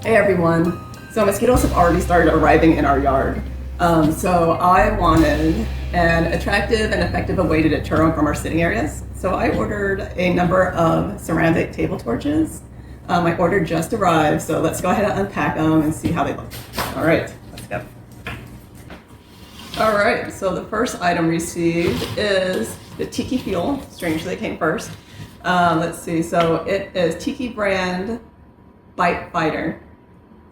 Hey everyone. So mosquitoes have already started arriving in our yard. So I wanted an attractive and effective way to deter them from our sitting areas. So I ordered a number of ceramic table torches. My order just arrived, so let's go ahead and unpack them and see how they look. All right, let's go. All right, so the first item received is the Tiki Fuel. Strangely, it came first. Let's see, so it is Tiki brand Bite Fighter.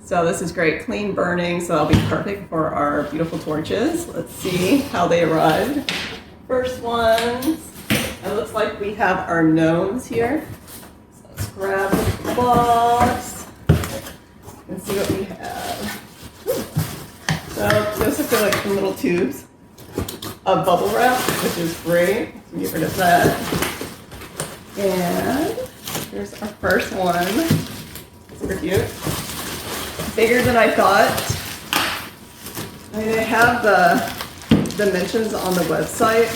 So this is great, clean burning, so that'll be perfect for our beautiful torches. Let's see how they arrived. First ones, it looks like we have our gnomes here. So let's grab the box and see what we have. So those look like little tubes of bubble wrap, which is great. So get rid of that. And here's our first one. Super cute. Bigger than I thought. They have the dimensions on the website,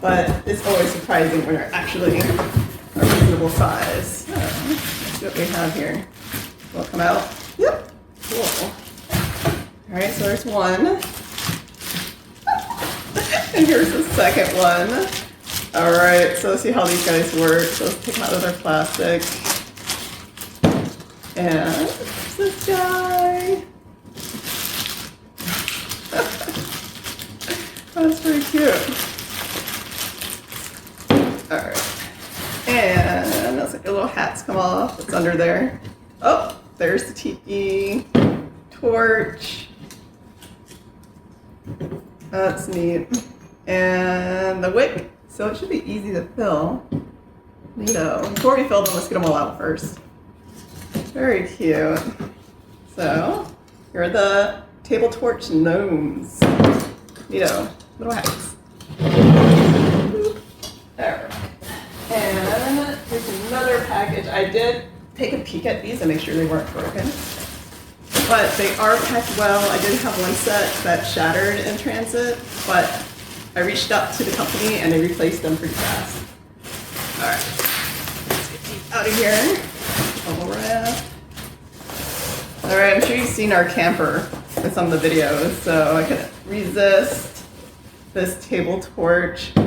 but it's always surprising when they're actually a reasonable size. So, let's see what we have here. Will it come out? Yep. Cool. All right, so there's one. And here's the second one. All right, so let's see how these guys work. So let's take them out of their plastic. And this guy. That's pretty cute. All right. And looks like the little hats come off. It's under there. Oh, there's the tiki torch. That's neat. And the wick. So it should be easy to fill. Neato. Before we fill them, let's get them all out first. Very cute. So, here are the table torch gnomes. Neato. Little hats. There. And here's another package. I did take a peek at these and make sure they weren't broken. But they are packed well. I did have one set that shattered in transit, but I reached out to the company and they replaced them pretty fast. All right. Let's get these out of here. Bubble wrap. All right, I'm sure you've seen our camper in some of the videos, so I couldn't resist this table torch. All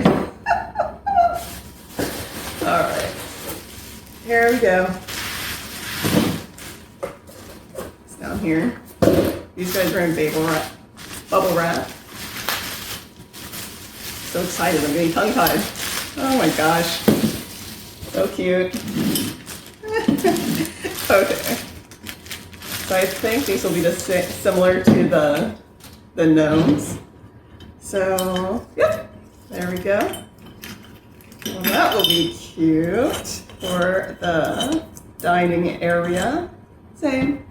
right, here we go. It's down here. These guys are in bubble wrap. So excited, I'm getting tongue-tied. Oh my gosh, so cute. Okay. So I think these will be similar to the gnomes. So, yep, there we go. Well, that will be cute for the dining area. Same.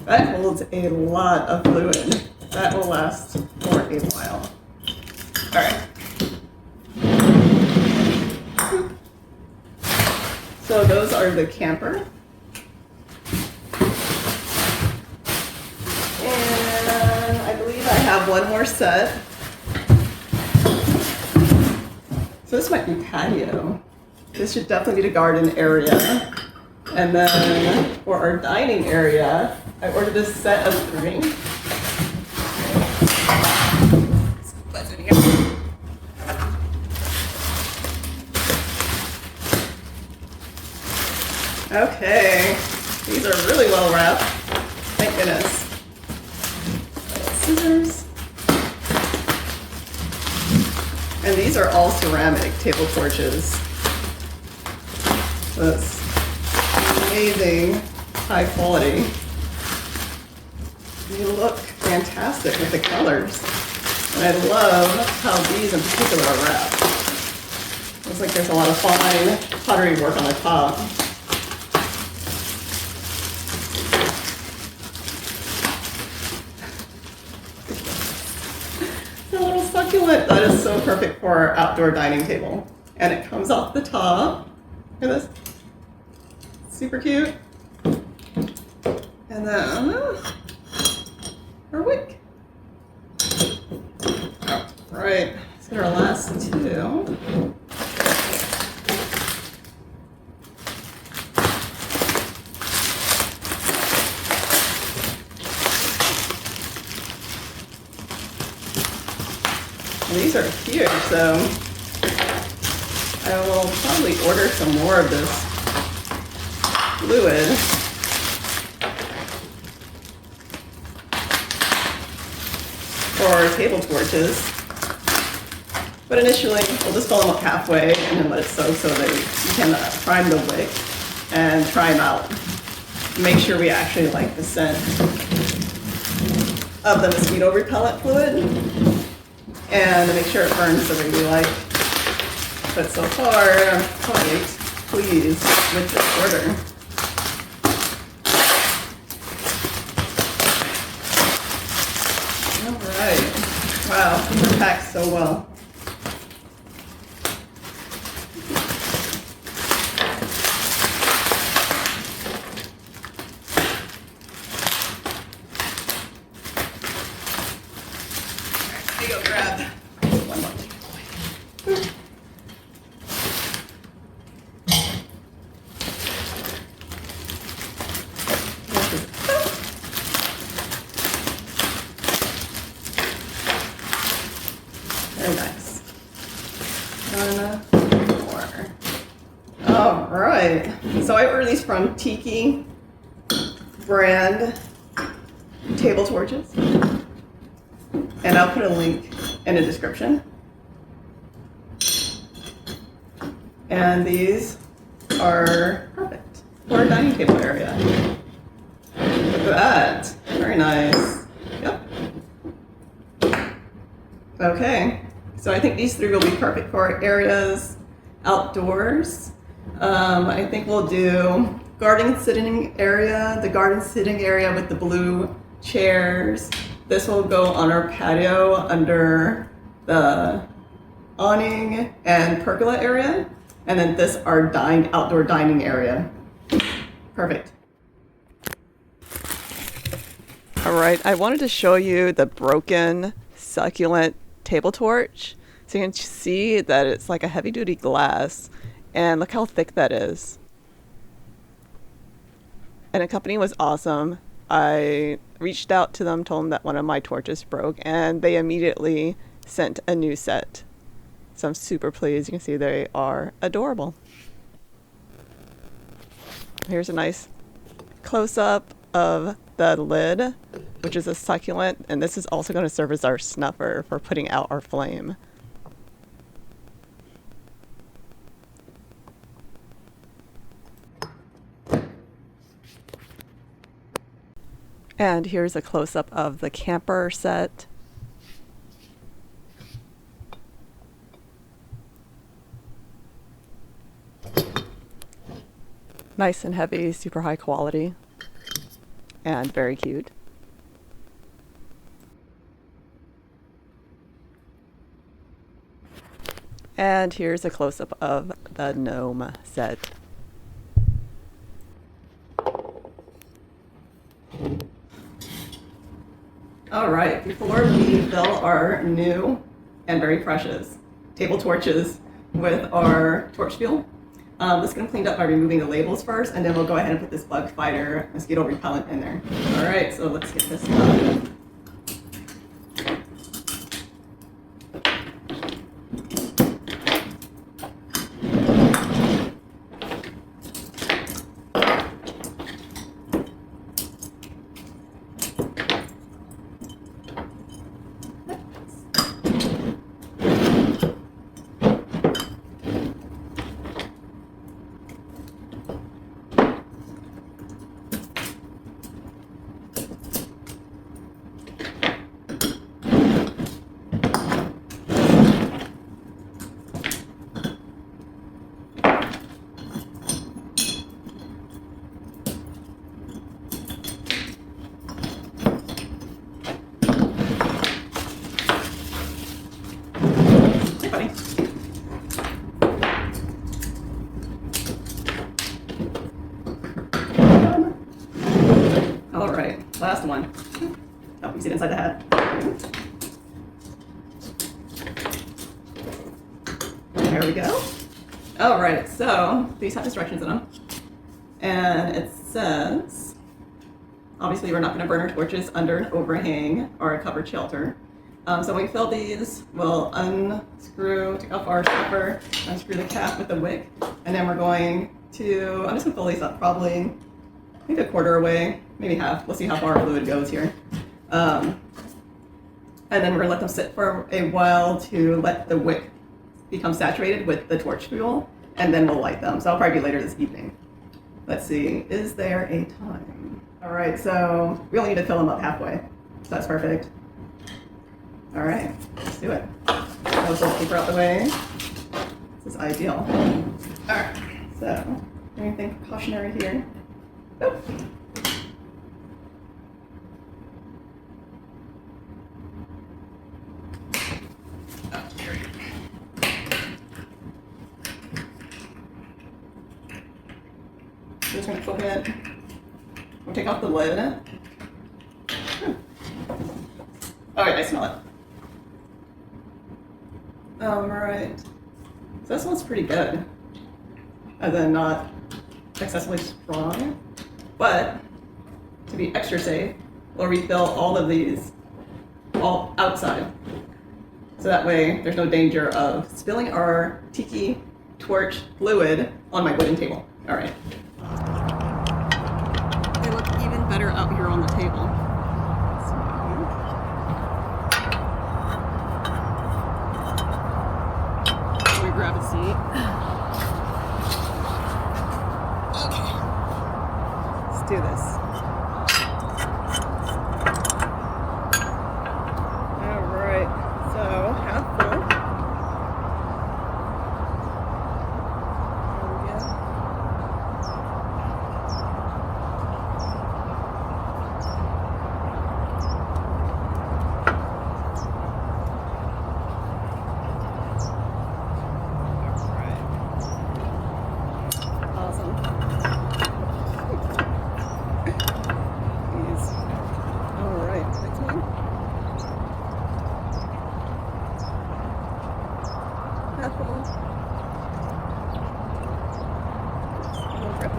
That holds a lot of fluid. That will last for a while. All right. So those are the camper. And I believe I have one more set. So this might be patio. This should definitely be the garden area. And then for our dining area, I ordered this set of 3. What's in here? Okay, these are really well wrapped. Thank goodness. Scissors. And these are all ceramic table torches. So that's amazing, high quality. They look fantastic with the colors. And I love how these in particular are wrapped. Looks like there's a lot of fine pottery work on the top. Succulent. That is so perfect for our outdoor dining table. And it comes off the top. Look at this. Super cute. And then our wick. All right. Let's get our last 2. These are huge, so I will probably order some more of this fluid. For table torches. But initially, we'll just fill them up halfway and then let it soak so that you can prime the wick and try them out. Make sure we actually like the scent of the mosquito repellent fluid and make sure it burns the way we like. But so far, I'm quite pleased with this order. All right. Wow, they're packed so well. Let me go grab one more. Very nice. One more. All right. So I ordered these from Tiki brand table torches. And I'll put a link in the description. And these are perfect for a dining table area. Look at that. Very nice. Yep. Okay. So I think these three will be perfect for areas outdoors. I think we'll do garden sitting area, the garden sitting area with the blue chairs. This will go on our patio under the awning and pergola area. And then this our outdoor dining area. Perfect. All right, I wanted to show you the broken succulent table torch. So you can see that it's like a heavy duty glass and look how thick that is. And the company was awesome. I reached out to them, told them that one of my torches broke, and they immediately sent a new set. So I'm super pleased. You can see they are adorable. Here's a nice close-up of the lid, which is a succulent, and this is also going to serve as our snuffer for putting out our flame. And here's a close-up of the camper set. Nice and heavy, super high quality, and very cute. And here's a close-up of the gnome set. All right, before we fill our new and very precious table torches with our torch fuel, let's get them cleaned up by removing the labels first, and then we'll go ahead and put this bug fighter mosquito repellent in there. All right, so let's get this done. All right, last one. Oh, you see it inside the hat. There we go. All right, so these have instructions in them. And it says, obviously we're not gonna burn our torches under an overhang or a covered shelter. So when we fill these, we'll take off our stopper, unscrew the cap with the wick, and then we're going to, I'm just gonna fill these up probably maybe a quarter away, maybe half. We'll see how far our fluid goes here. And then we're gonna let them sit for a while to let the wick become saturated with the torch fuel, and then we'll light them. So I'll probably be later this evening. Let's see, is there a time? All right, so we only need to fill them up halfway. So that's perfect. All right, let's do it. I'll just keep her out the way. This is ideal. All right, so anything precautionary here? Nope. Oh, here we go. I'm just gonna flip it. We'll take off the lid. Oh, wait, I smell it. Alright. So this one's pretty good. And then not excessively strong. But to be extra safe, we'll refill all of these all outside. So that way there's no danger of spilling our tiki torch fluid on my wooden table. Alright. They look even better out here on the table. Grab a seat. Okay. Let's do this. Alright, so half full. There we go.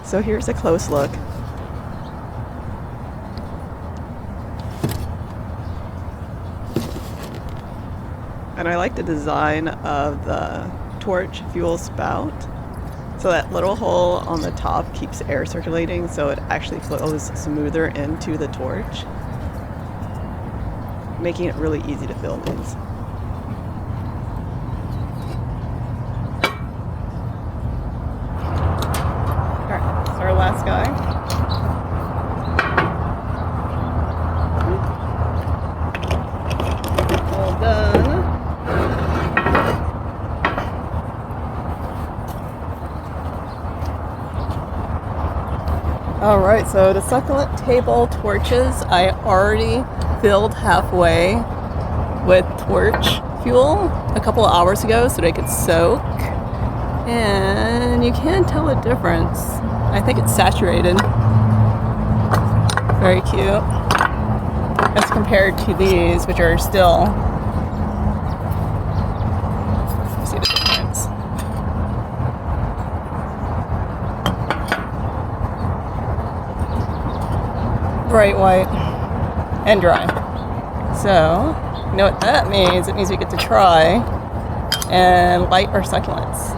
So here's a close look. And I like the design of the torch fuel spout. So that little hole on the top keeps air circulating, so it actually flows smoother into the torch, making it really easy to fill these. Alright, so our last guy. All done. Alright, so the succulent table torches I already filled halfway with torch fuel a couple of hours ago so they could soak. And you can tell a difference. I think it's saturated. Very cute. As compared to these, which are still... See the difference. Bright white and dry. So, you know what that means? It means we get to try and light our succulents.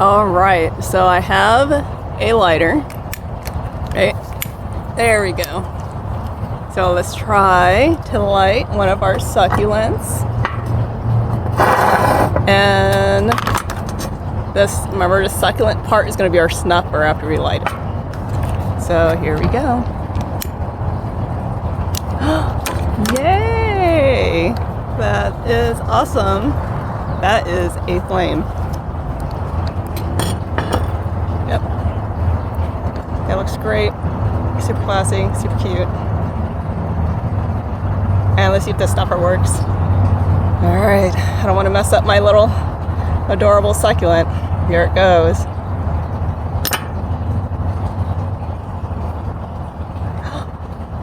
Alright, so I have a lighter. Right, there we go. So let's try to light one of our succulents. And Remember, the succulent part is going to be our snuffer after we light it. So here we go. Yay! That is awesome. That is a flame. Yep. That looks great. Super classy, super cute. And let's see if the snuffer works. Alright, I don't want to mess up my little adorable succulent. Here it goes.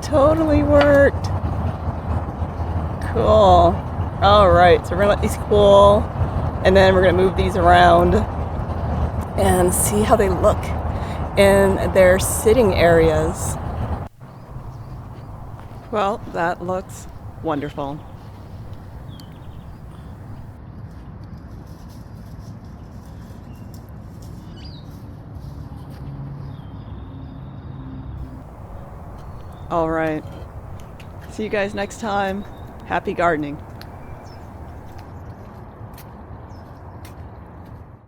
Totally worked. Cool. Alright, so we're going to let these cool, and then we're going to move these around and see how they look in their sitting areas. Well, that looks wonderful. All right. See you guys next time. Happy gardening.